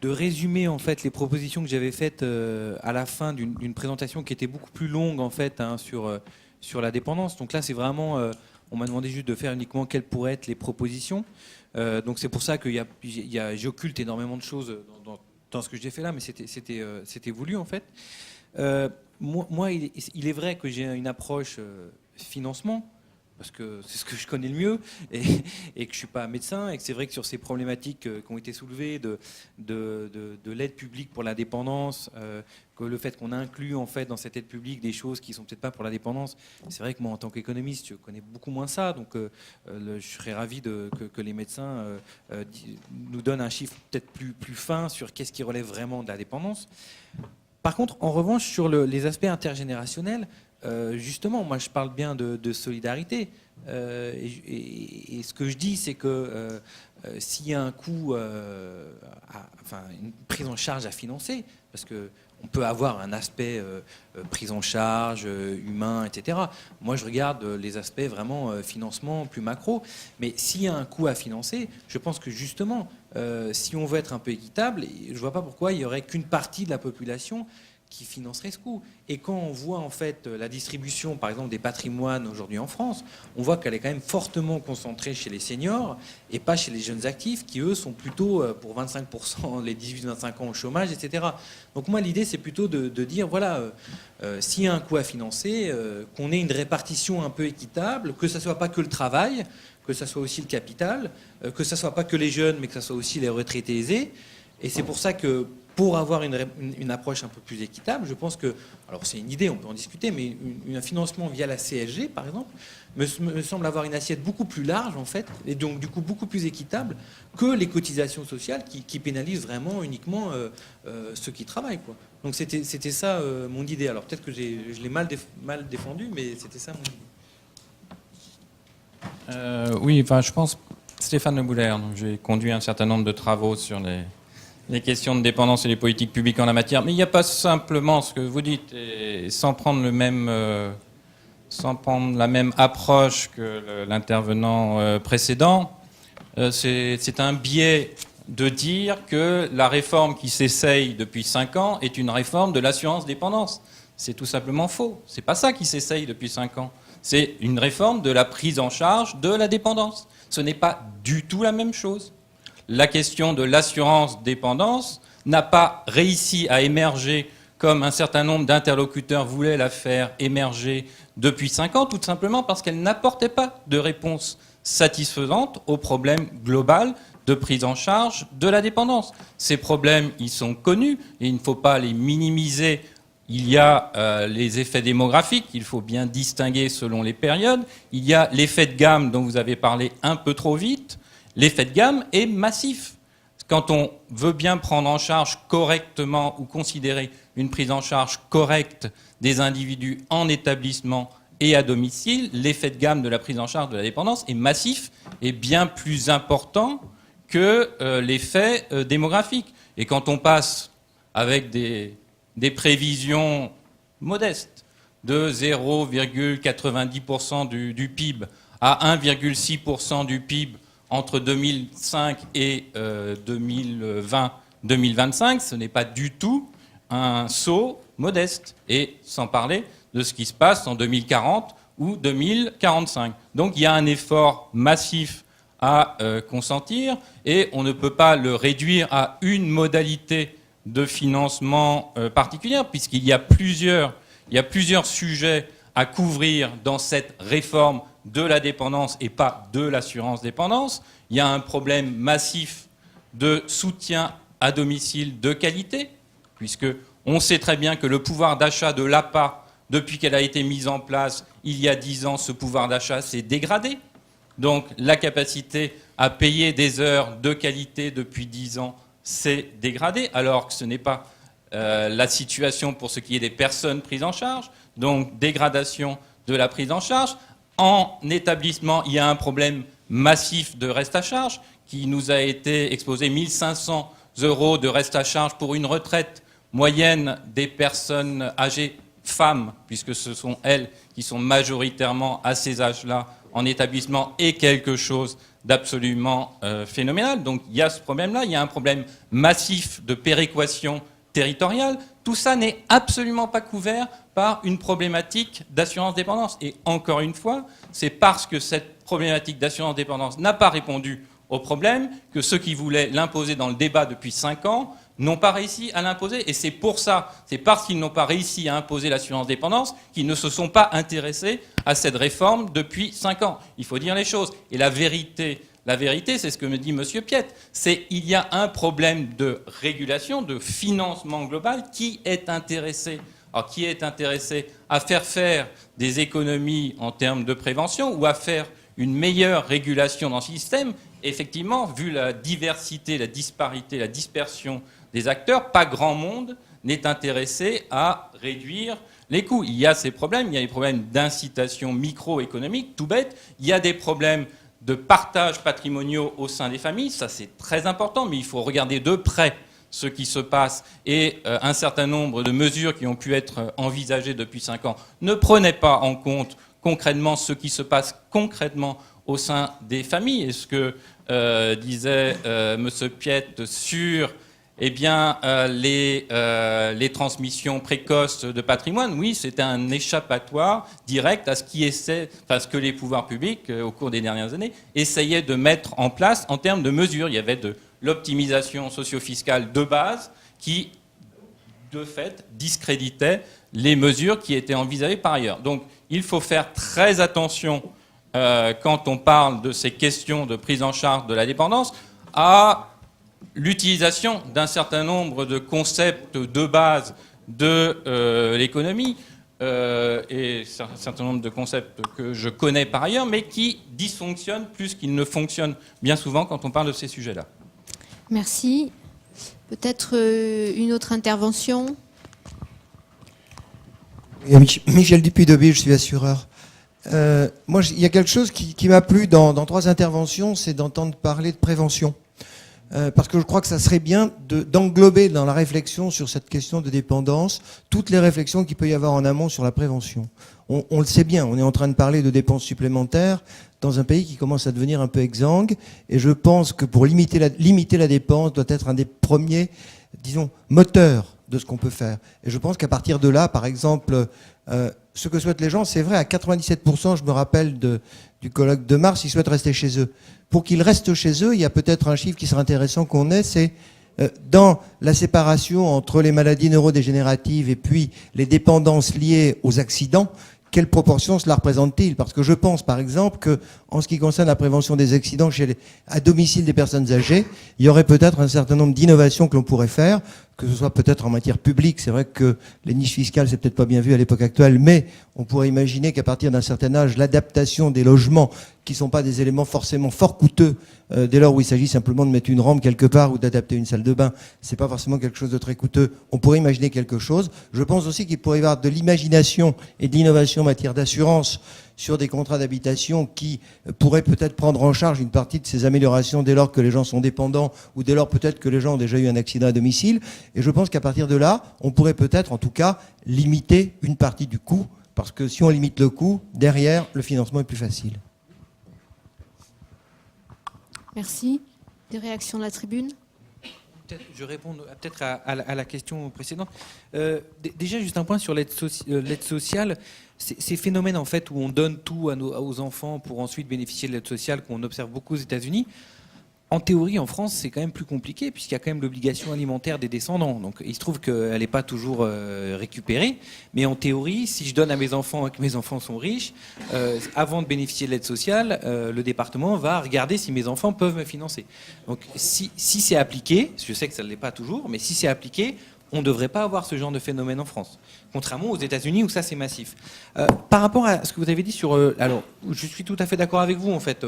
résumer en fait les propositions que j'avais faites à la fin d'une présentation qui était beaucoup plus longue en fait sur la dépendance. Donc là, c'est vraiment, on m'a demandé juste de faire uniquement quelles pourraient être les propositions. Donc c'est pour ça que j'occulte énormément de choses dans ce que j'ai fait là, mais c'était voulu en fait. Moi, il est vrai que j'ai une approche financement, parce que c'est ce que je connais le mieux, et que je ne suis pas médecin, et que c'est vrai que sur ces problématiques qui ont été soulevées de l'aide publique pour la dépendance, que le fait qu'on inclut en fait dans cette aide publique des choses qui ne sont peut-être pas pour la dépendance, c'est vrai que moi en tant qu'économiste, je connais beaucoup moins ça, donc je serais ravi que les médecins nous donnent un chiffre peut-être plus fin sur qu'est-ce qui relève vraiment de la dépendance. Par contre, en revanche, sur les aspects intergénérationnels, justement, moi je parle bien de solidarité, et ce que je dis, c'est que s'il y a un coût, une prise en charge à financer, parce que on peut avoir un aspect prise en charge, humain, etc. Moi, je regarde les aspects vraiment financement plus macro. Mais s'il y a un coût à financer, je pense que justement, si on veut être un peu équitable, je ne vois pas pourquoi il n'y aurait qu'une partie de la population qui financerait ce coût. Et quand on voit en fait la distribution, par exemple, des patrimoines aujourd'hui en France, on voit qu'elle est quand même fortement concentrée chez les seniors et pas chez les jeunes actifs qui, eux, sont plutôt pour 25%, les 18-25 ans au chômage, etc. Donc moi, l'idée, c'est plutôt de dire, voilà, s'il y a un coût à financer, qu'on ait une répartition un peu équitable, que ça ne soit pas que le travail, que ça soit aussi le capital, que ça ne soit pas que les jeunes, mais que ça soit aussi les retraités aisés. Et c'est pour ça que pour avoir une approche un peu plus équitable, je pense que, alors c'est une idée, on peut en discuter, mais un financement via la CSG, par exemple, me semble avoir une assiette beaucoup plus large, en fait, et donc du coup beaucoup plus équitable que les cotisations sociales qui pénalisent vraiment uniquement ceux qui travaillent, quoi. Donc c'était ça mon idée. Alors peut-être que je l'ai mal défendu, mais c'était ça mon idée. Oui, enfin, je pense, Stéphane Le Bouler, j'ai conduit un certain nombre de travaux sur les questions de dépendance et les politiques publiques en la matière. Mais il n'y a pas simplement ce que vous dites, et sans prendre la même approche que l'intervenant précédent. C'est un biais de dire que la réforme qui s'essaye depuis 5 ans est une réforme de l'assurance dépendance. C'est tout simplement faux. C'est pas ça qui s'essaye depuis 5 ans. C'est une réforme de la prise en charge de la dépendance. Ce n'est pas du tout la même chose. La question de l'assurance dépendance n'a pas réussi à émerger comme un certain nombre d'interlocuteurs voulaient la faire émerger depuis 5 ans, tout simplement parce qu'elle n'apportait pas de réponse satisfaisante au problème global de prise en charge de la dépendance. Ces problèmes, ils sont connus et il ne faut pas les minimiser. Il y a les effets démographiques, il faut bien distinguer selon les périodes. Il y a l'effet de gamme dont vous avez parlé un peu trop vite. L'effet de gamme est massif. Quand on veut bien prendre en charge correctement ou considérer une prise en charge correcte des individus en établissement et à domicile, l'effet de gamme de la prise en charge de la dépendance est massif et bien plus important que l'effet démographique. Et quand on passe avec des prévisions modestes de 0,90% du PIB à 1,6% du PIB entre 2005 et 2020-2025, ce n'est pas du tout un saut modeste, et sans parler de ce qui se passe en 2040 ou 2045. Donc il y a un effort massif à consentir, et on ne peut pas le réduire à une modalité de financement particulière, puisqu'il y a plusieurs sujets à couvrir dans cette réforme de la dépendance et pas de l'assurance dépendance. Il y a un problème massif de soutien à domicile de qualité, puisque on sait très bien que le pouvoir d'achat de l'APA, depuis qu'elle a été mise en place il y a 10 ans, ce pouvoir d'achat s'est dégradé. Donc la capacité à payer des heures de qualité depuis 10 ans s'est dégradée, alors que ce n'est pas la situation pour ce qui est des personnes prises en charge. Donc dégradation de la prise en charge. En établissement, il y a un problème massif de reste à charge qui nous a été exposé, 1 500 € de reste à charge pour une retraite moyenne des personnes âgées femmes, puisque ce sont elles qui sont majoritairement à ces âges-là en établissement, est quelque chose d'absolument phénoménal. Donc il y a ce problème-là, il y a un problème massif de péréquation territoriale. Tout ça n'est absolument pas couvert par une problématique d'assurance dépendance. Et encore une fois, c'est parce que cette problématique d'assurance dépendance n'a pas répondu au problème que ceux qui voulaient l'imposer dans le débat depuis 5 ans n'ont pas réussi à l'imposer. Et c'est pour ça, c'est parce qu'ils n'ont pas réussi à imposer l'assurance dépendance qu'ils ne se sont pas intéressés à cette réforme depuis 5 ans. Il faut dire les choses. Et la vérité, c'est ce que me dit M. Piette, c'est qu'il y a un problème de régulation, de financement global qui est intéressé à faire des économies en termes de prévention ou à faire une meilleure régulation dans le système. Effectivement, vu la diversité, la disparité, la dispersion des acteurs, pas grand monde n'est intéressé à réduire les coûts. Il y a ces problèmes, il y a des problèmes d'incitation microéconomique, tout bête, il y a des problèmes de partage patrimoniaux au sein des familles, ça c'est très important, mais il faut regarder de près ce qui se passe, et un certain nombre de mesures qui ont pu être envisagées depuis 5 ans ne prenaient pas en compte concrètement ce qui se passe concrètement au sein des familles. Et ce que disait M. Piette sur les transmissions précoces de patrimoine, oui, c'était un échappatoire direct à ce que les pouvoirs publics, au cours des dernières années, essayaient de mettre en place en termes de mesures. Il y avait de l'optimisation socio-fiscale de base qui, de fait, discréditait les mesures qui étaient envisagées par ailleurs. Donc, il faut faire très attention quand on parle de ces questions de prise en charge de la dépendance à l'utilisation d'un certain nombre de concepts de base de l'économie et un certain nombre de concepts que je connais par ailleurs, mais qui dysfonctionnent plus qu'ils ne fonctionnent bien souvent quand on parle de ces sujets-là. Merci. Peut-être une autre intervention. Michel Dupuis-Dobé, je suis assureur. Moi, il y a quelque chose qui m'a plu dans 3 interventions, c'est d'entendre parler de prévention. Parce que je crois que ça serait bien d'englober dans la réflexion sur cette question de dépendance toutes les réflexions qu'il peut y avoir en amont sur la prévention. On le sait bien, on est en train de parler de dépenses supplémentaires dans un pays qui commence à devenir un peu exsangue, et je pense que pour limiter la dépense doit être un des premiers, disons, moteurs de ce qu'on peut faire. Et je pense qu'à partir de là, par exemple, ce que souhaitent les gens, c'est vrai, à 97%, je me rappelle du colloque de mars, ils souhaitent rester chez eux. Pour qu'ils restent chez eux, il y a peut-être un chiffre qui serait intéressant qu'on ait, c'est dans la séparation entre les maladies neurodégénératives et puis les dépendances liées aux accidents, quelle proportion cela représente-t-il? Parce que je pense, par exemple, que en ce qui concerne la prévention des accidents à domicile des personnes âgées, il y aurait peut-être un certain nombre d'innovations que l'on pourrait faire, que ce soit peut-être en matière publique. C'est vrai que les niches fiscales, c'est peut-être pas bien vu à l'époque actuelle, mais on pourrait imaginer qu'à partir d'un certain âge, l'adaptation des logements, qui sont pas des éléments forcément fort coûteux, dès lors où il s'agit simplement de mettre une rampe quelque part ou d'adapter une salle de bain, c'est pas forcément quelque chose de très coûteux. On pourrait imaginer quelque chose. Je pense aussi qu'il pourrait y avoir de l'imagination et de l'innovation en matière d'assurance sur des contrats d'habitation qui pourraient peut-être prendre en charge une partie de ces améliorations dès lors que les gens sont dépendants ou dès lors peut-être que les gens ont déjà eu un accident à domicile. Et je pense qu'à partir de là, on pourrait peut-être en tout cas limiter une partie du coût, parce que si on limite le coût, derrière, le financement est plus facile. Merci. Des réactions de la tribune? Je réponds peut-être à la question précédente. Déjà, juste un point sur l'aide sociale. Ces phénomènes en fait où on donne tout aux enfants pour ensuite bénéficier de l'aide sociale qu'on observe beaucoup aux États-Unis. En théorie, en France, c'est quand même plus compliqué puisqu'il y a quand même l'obligation alimentaire des descendants. Donc, il se trouve qu'elle n'est pas toujours récupérée. Mais en théorie, si je donne à mes enfants et que mes enfants sont riches, avant de bénéficier de l'aide sociale, le département va regarder si mes enfants peuvent me financer. Donc, si c'est appliqué, je sais que ça ne l'est pas toujours, mais si c'est appliqué, on ne devrait pas avoir ce genre de phénomène en France. Contrairement aux États-Unis où ça c'est massif. Par rapport à ce que vous avez dit sur... alors, je suis tout à fait d'accord avec vous en fait.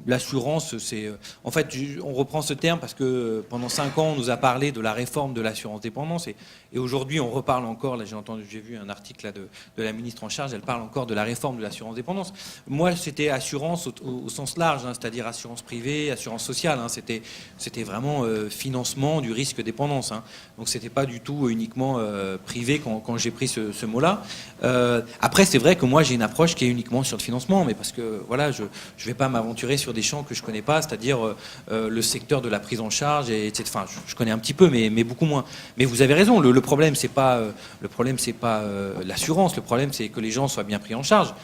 L'assurance, c'est... En fait, on reprend ce terme parce que pendant 5 ans, on nous a parlé de la réforme de l'assurance dépendance et aujourd'hui, on reparle encore, là j'ai vu un article là, de la ministre en charge, elle parle encore de la réforme de l'assurance dépendance. Moi, c'était assurance au sens large, hein, c'est-à-dire assurance privée, assurance sociale. Hein, c'était vraiment financement du risque dépendance. Hein. Donc, c'était pas du tout uniquement privé quand j'ai pris ce mot-là. Après, c'est vrai que moi, j'ai une approche qui est uniquement sur le financement, mais parce que, voilà, je vais pas m'aventurer sur des champs que je connais pas, c'est-à-dire le secteur de la prise en charge, etc. Enfin, je connais un petit peu, mais beaucoup moins. Mais vous avez raison, le problème, c'est pas l'assurance, le problème, c'est que les gens soient bien pris en charge.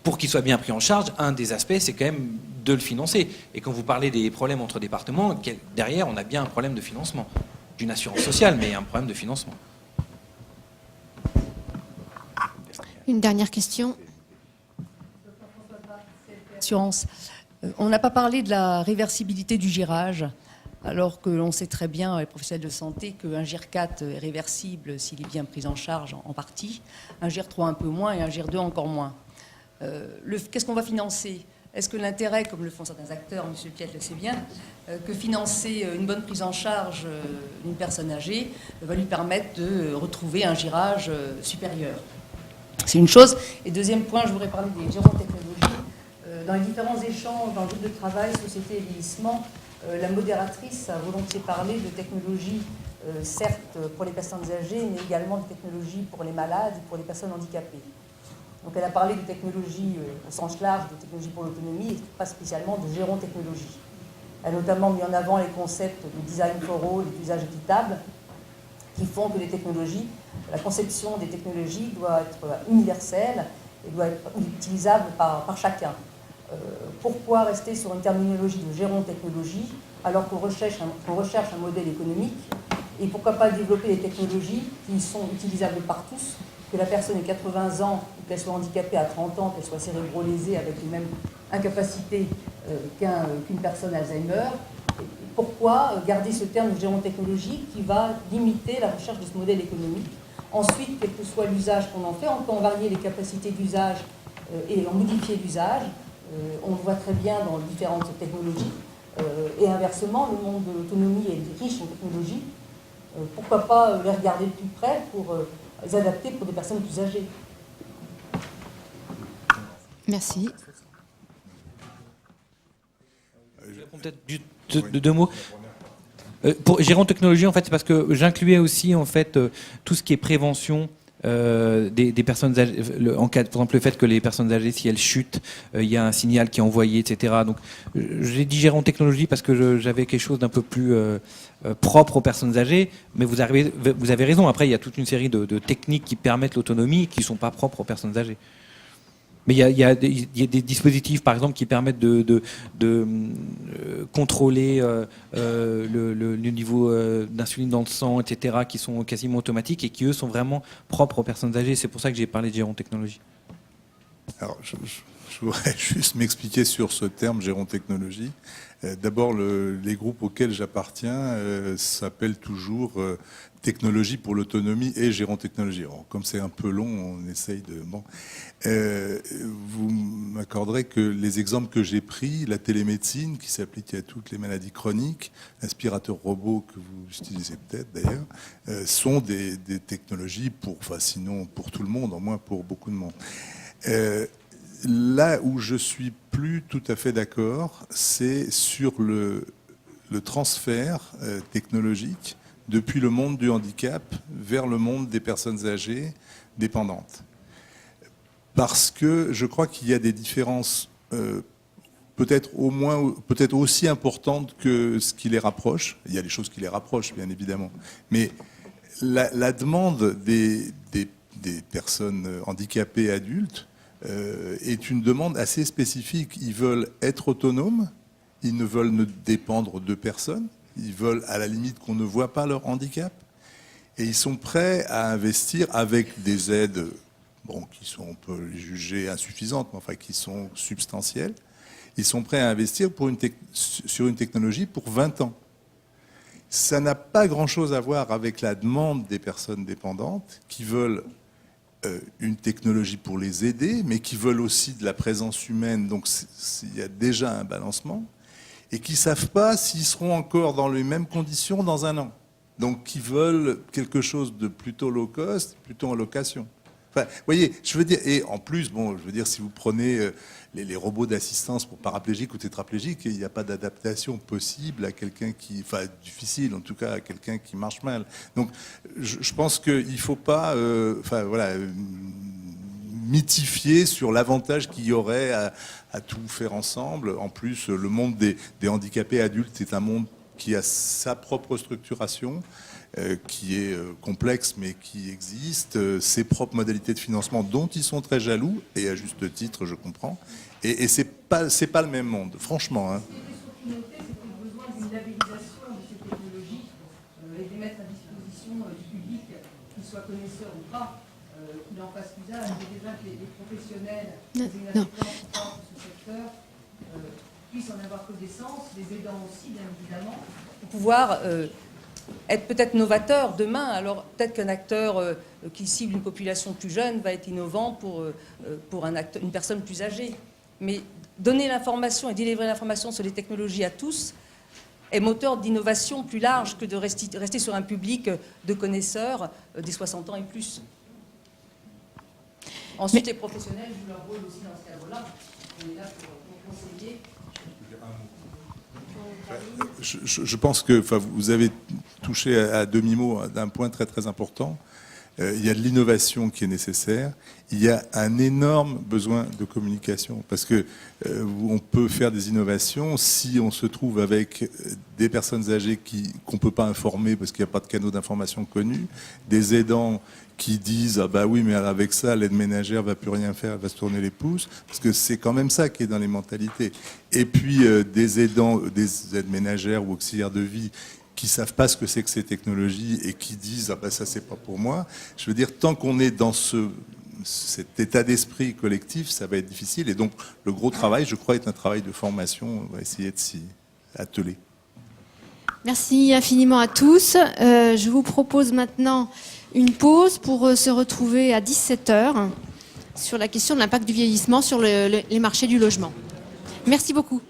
Pour qu'ils soient bien pris en charge, un des aspects, c'est quand même de le financer. Et quand vous parlez des problèmes entre départements, derrière, on a bien un problème de financement. D'une assurance sociale, mais un problème de financement. Une dernière question. Assurance. On n'a pas parlé de la réversibilité du girage, alors que l'on sait très bien, les professionnels de santé, qu'un GIR 4 est réversible s'il est bien pris en charge en partie, un GIR 3 un peu moins et un GIR 2 encore moins. Qu'est-ce qu'on va financer? Est-ce que l'intérêt, comme le font certains acteurs, M. Piet le sait bien, que financer une bonne prise en charge d'une personne âgée va lui permettre de retrouver un girage supérieur? C'est une chose. Et deuxième point, je voudrais parler des gérontechnologies. Dans les différents échanges, dans le groupe de travail, société et vieillissement, la modératrice a volontiers parlé de technologies, certes pour les personnes âgées, mais également de technologies pour les malades et pour les personnes handicapées. Donc elle a parlé de technologies au sens large, de technologies pour l'autonomie, et pas spécialement de gérontechnologie. Elle a notamment mis en avant les concepts de design for all et d'usage équitable, qui font que les technologies, la conception des technologies doit être universelle et doit être utilisable par chacun. Pourquoi rester sur une terminologie de gérontechnologie alors qu'on recherche un modèle économique? Et pourquoi pas développer des technologies qui sont utilisables par tous, que la personne ait 80 ans, qu'elle soit handicapée à 30 ans, qu'elle soit cérébro-lésée avec les mêmes incapacités qu'une personne Alzheimer? Pourquoi garder ce terme de gérontechnologie qui va limiter la recherche de ce modèle économique? Ensuite, quel que soit l'usage qu'on en fait, on peut en varier les capacités d'usage et en modifier l'usage. On le voit très bien dans différentes technologies. Et inversement, le monde de l'autonomie est riche en technologies. Pourquoi pas les regarder de plus près pour les adapter pour des personnes plus âgées? Merci. Je réponds peut-être deux mots. Pour gérontechnologie, en fait, c'est parce que j'incluais aussi en fait tout ce qui est prévention des personnes âgées, en cas, par exemple le fait que les personnes âgées, si elles chutent, il y a un signal qui est envoyé, etc. Donc j'ai dit gérontechnologie parce que j'avais quelque chose d'un peu plus propre aux personnes âgées, mais vous avez raison, après il y a toute une série de techniques qui permettent l'autonomie qui ne sont pas propres aux personnes âgées. Mais il y a des dispositifs, par exemple, qui permettent de contrôler le niveau d'insuline dans le sang, etc., qui sont quasiment automatiques et qui, eux, sont vraiment propres aux personnes âgées. C'est pour ça que j'ai parlé de gérontechnologie. Alors, je voudrais juste m'expliquer sur ce terme gérontechnologie. D'abord, les groupes auxquels j'appartiens s'appellent toujours technologie pour l'autonomie et gérontechnologie. Alors, comme c'est un peu long, on essaye de... Bon. Vous m'accorderez que les exemples que j'ai pris, la télémédecine qui s'applique à toutes les maladies chroniques, l'aspirateur robot que vous utilisez peut-être d'ailleurs, sont des technologies sinon pour tout le monde, en moins pour beaucoup de monde. Là où je suis plus tout à fait d'accord, c'est sur le transfert technologique depuis le monde du handicap vers le monde des personnes âgées dépendantes. Parce que je crois qu'il y a des différences peut-être aussi importantes que ce qui les rapproche. Il y a des choses qui les rapprochent, bien évidemment. Mais la demande des personnes handicapées adultes est une demande assez spécifique. Ils veulent être autonomes, ils ne veulent ne dépendre de personne, ils veulent à la limite qu'on ne voit pas leur handicap, et ils sont prêts à investir avec des aides qui sont, on peut les juger insuffisantes, mais enfin qui sont substantielles. Ils sont prêts à investir sur une technologie pour 20 ans. Ça n'a pas grand-chose à voir avec la demande des personnes dépendantes qui veulent une technologie pour les aider, mais qui veulent aussi de la présence humaine. Donc il y a déjà un balancement. Et qui ne savent pas s'ils seront encore dans les mêmes conditions dans un an. Donc qui veulent quelque chose de plutôt low cost, plutôt en location. Enfin, vous voyez, je veux dire, et en plus, bon, je veux dire, si vous prenez les robots d'assistance pour paraplégiques ou tétraplégiques, il n'y a pas d'adaptation possible à quelqu'un qui, enfin, difficile en tout cas, à quelqu'un qui marche mal. Donc, je pense qu'il ne faut pas, mythifier sur l'avantage qu'il y aurait à tout faire ensemble. En plus, le monde des handicapés adultes est un monde qui a sa propre structuration, qui est complexe mais qui existe, ses propres modalités de financement dont ils sont très jaloux, et à juste titre, je comprends. Et c'est pas le même monde, franchement. Hein. Ce qui notait, c'était le besoin d'une labellisation de ces technologies et de les mettre à disposition du public, qu'il soit connaisseur ou pas, qu'il en fasse usage, et déjà que les professionnels, les appétences dans ce secteur, puissent en avoir connaissance, les aidants aussi, bien évidemment, pour pouvoir être peut-être novateur demain. Alors peut-être qu'un acteur qui cible une population plus jeune va être innovant pour une personne plus âgée. Mais donner l'information et délivrer l'information sur les technologies à tous est moteur d'innovation plus large que de rester sur un public de connaisseurs des 60 ans et plus. Ensuite, les professionnels jouent leur rôle aussi dans ce cadre-là. On est là pour conseiller. Je pense que vous avez touché à demi-mot d'un point très très important. Il y a de l'innovation qui est nécessaire. Il y a un énorme besoin de communication parce que on peut faire des innovations si on se trouve avec des personnes âgées qu'on peut pas informer parce qu'il n'y a pas de canaux d'information connus, des aidants qui disent ah bah oui mais avec ça l'aide ménagère va plus rien faire, elle va se tourner les pouces, parce que c'est quand même ça qui est dans les mentalités. Et puis des aidants, des aides ménagères ou auxiliaires de vie qui savent pas ce que c'est que ces technologies et qui disent ah ben ça c'est pas pour moi. Je veux dire, tant qu'on est dans cet état d'esprit collectif, ça va être difficile. Et donc le gros travail, je crois, est un travail de formation. On va essayer de s'y atteler. Merci infiniment à tous. Je vous propose maintenant une pause pour se retrouver à 17h sur la question de l'impact du vieillissement sur les marchés du logement. Merci beaucoup.